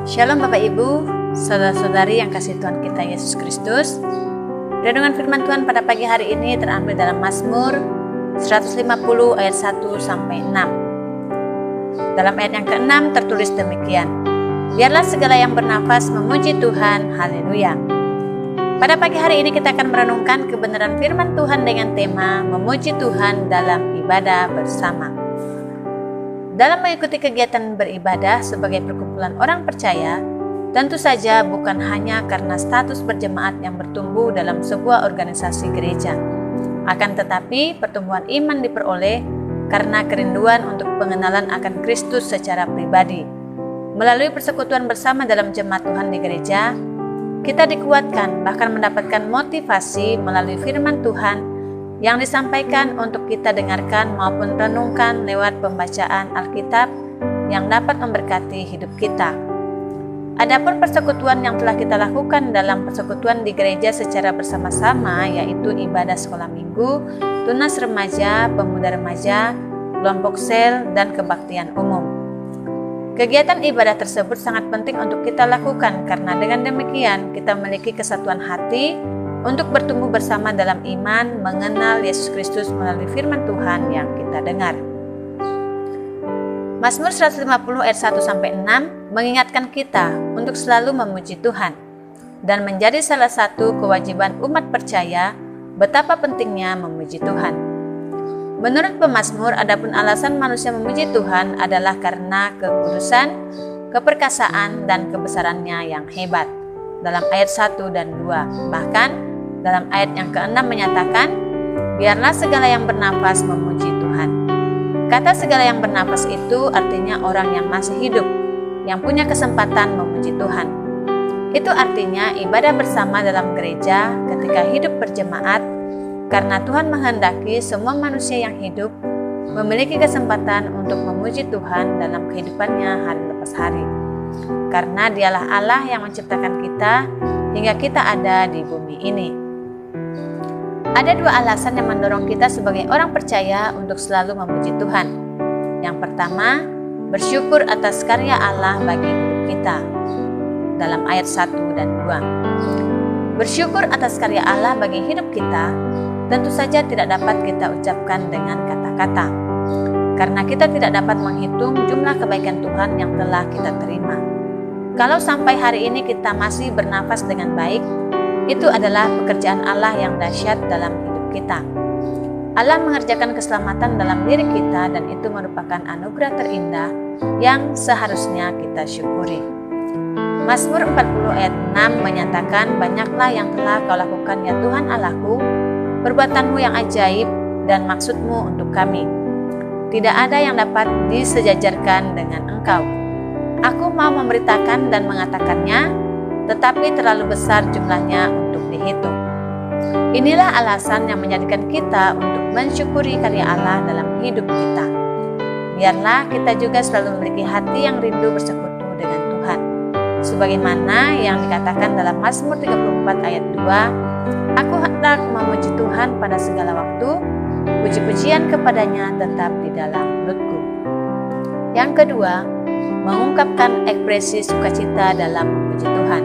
Shalom Bapak Ibu, saudara-saudari yang kasih Tuhan kita Yesus Kristus. Renungan firman Tuhan pada pagi hari ini terambil dalam Mazmur 150 ayat 1-6. Dalam ayat yang ke-6 tertulis demikian: Biarlah segala yang bernafas memuji Tuhan, haleluya. Pada pagi hari ini kita akan merenungkan kebenaran firman Tuhan dengan tema memuji Tuhan dalam ibadah bersama. Dalam mengikuti kegiatan beribadah sebagai perkumpulan orang percaya, tentu saja bukan hanya karena status berjemaat yang bertumbuh dalam sebuah organisasi gereja. Akan tetapi, pertumbuhan iman diperoleh karena kerinduan untuk pengenalan akan Kristus secara pribadi. Melalui persekutuan bersama dalam jemaat Tuhan di gereja, kita dikuatkan bahkan mendapatkan motivasi melalui firman Tuhan yang disampaikan untuk kita dengarkan maupun renungkan lewat pembacaan Alkitab yang dapat memberkati hidup kita. Adapun persekutuan yang telah kita lakukan dalam persekutuan di gereja secara bersama-sama, yaitu ibadah sekolah minggu, tunas remaja, pemuda remaja, kelompok sel, dan kebaktian umum. Kegiatan ibadah tersebut sangat penting untuk kita lakukan karena dengan demikian kita memiliki kesatuan hati untuk bertumbuh bersama dalam iman, mengenal Yesus Kristus melalui firman Tuhan yang kita dengar. Mazmur 150 ayat 1-6 mengingatkan kita untuk selalu memuji Tuhan dan menjadi salah satu kewajiban umat percaya betapa pentingnya memuji Tuhan. Menurut pemazmur, adapun alasan manusia memuji Tuhan adalah karena kekudusan, keperkasaan, dan kebesarannya yang hebat. Dalam ayat 1 dan 2, bahkan dalam ayat yang ke-6 menyatakan, biarlah segala yang bernafas memuji Tuhan. Kata segala yang bernafas itu artinya orang yang masih hidup, yang punya kesempatan memuji Tuhan. Itu artinya ibadah bersama dalam gereja ketika hidup berjemaat, karena Tuhan menghendaki semua manusia yang hidup memiliki kesempatan untuk memuji Tuhan dalam kehidupannya hari lepas hari. Karena Dialah Allah yang menciptakan kita hingga kita ada di bumi ini. Ada dua alasan yang mendorong kita sebagai orang percaya untuk selalu memuji Tuhan. Yang pertama, bersyukur atas karya Allah bagi hidup kita. Dalam ayat 1 dan 2. Bersyukur atas karya Allah bagi hidup kita tentu saja tidak dapat kita ucapkan dengan kata-kata. Karena kita tidak dapat menghitung jumlah kebaikan Tuhan yang telah kita terima. Kalau sampai hari ini kita masih bernafas dengan baik, itu adalah pekerjaan Allah yang dahsyat dalam hidup kita. Allah mengerjakan keselamatan dalam diri kita dan itu merupakan anugerah terindah yang seharusnya kita syukuri. Mazmur 40 ayat 6 menyatakan, banyaklah yang telah kau lakukan ya Tuhan Allahku, perbuatanmu yang ajaib dan maksudmu untuk kami. Tidak ada yang dapat disejajarkan dengan engkau. Aku mau memberitakan dan mengatakannya, tetapi terlalu besar jumlahnya untuk dihitung. Inilah alasan yang menjadikan kita untuk mensyukuri karya Allah dalam hidup kita. Biarlah kita juga selalu memiliki hati yang rindu bersekutu dengan Tuhan. Sebagaimana yang dikatakan dalam Mazmur 34 ayat 2, Aku hendak memuji Tuhan pada segala waktu, puji-pujian kepadanya tetap di dalam mulutku. Yang kedua, mengungkapkan ekspresi sukacita dalam memuji Tuhan.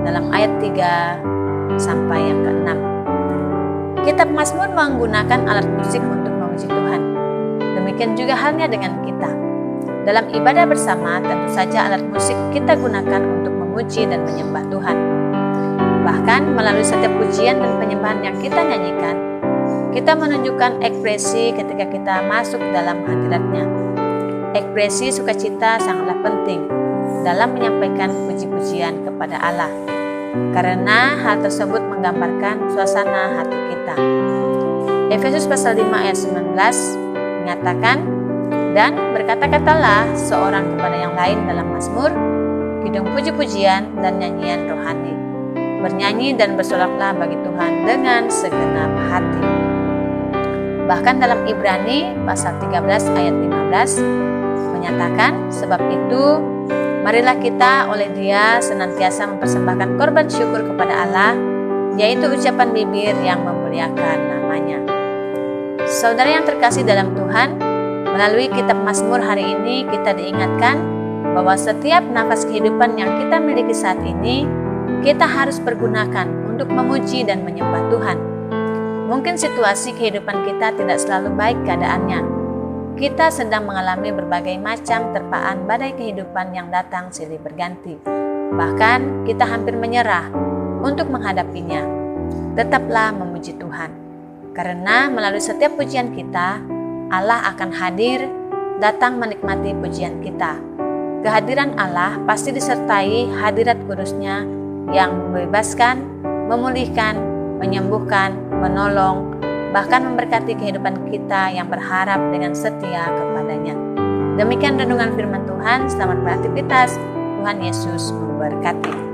Dalam ayat 3 sampai yang ke-6. Kitab Mazmur menggunakan alat musik untuk memuji Tuhan. Demikian juga halnya dengan kita. Dalam ibadah bersama, tentu saja alat musik kita gunakan untuk memuji dan menyembah Tuhan. Bahkan melalui setiap pujian dan penyembahan yang kita nyanyikan, kita menunjukkan ekspresi ketika kita masuk dalam hadirat-Nya. Ekspresi sukacita sangatlah penting dalam menyampaikan puji-pujian kepada Allah, karena hal tersebut menggambarkan suasana hati kita. Efesus pasal 5 ayat 19 mengatakan, dan berkata-katalah seorang kepada yang lain dalam mazmur, kidung puji-pujian dan nyanyian rohani. Bernyanyi dan bersoraklah bagi Tuhan dengan segenap hati. Bahkan dalam Ibrani pasal 13 ayat 15 menyatakan, sebab itu marilah kita oleh Dia senantiasa mempersembahkan korban syukur kepada Allah, yaitu ucapan bibir yang memuliakan namanya. Saudara yang terkasih dalam Tuhan, melalui kitab Mazmur hari ini kita diingatkan bahwa setiap nafas kehidupan yang kita miliki saat ini, kita harus pergunakan untuk memuji dan menyembah Tuhan. Mungkin situasi kehidupan kita tidak selalu baik keadaannya. Kita sedang mengalami berbagai macam terpaan badai kehidupan yang datang silih berganti. Bahkan kita hampir menyerah untuk menghadapinya. Tetaplah memuji Tuhan, karena melalui setiap pujian kita, Allah akan hadir, datang menikmati pujian kita. Kehadiran Allah pasti disertai hadirat kudusnya yang membebaskan, memulihkan, menyembuhkan, menolong, bahkan memberkati kehidupan kita yang berharap dengan setia kepadanya. Demikian renungan firman Tuhan, selamat beraktivitas, Tuhan Yesus memberkati.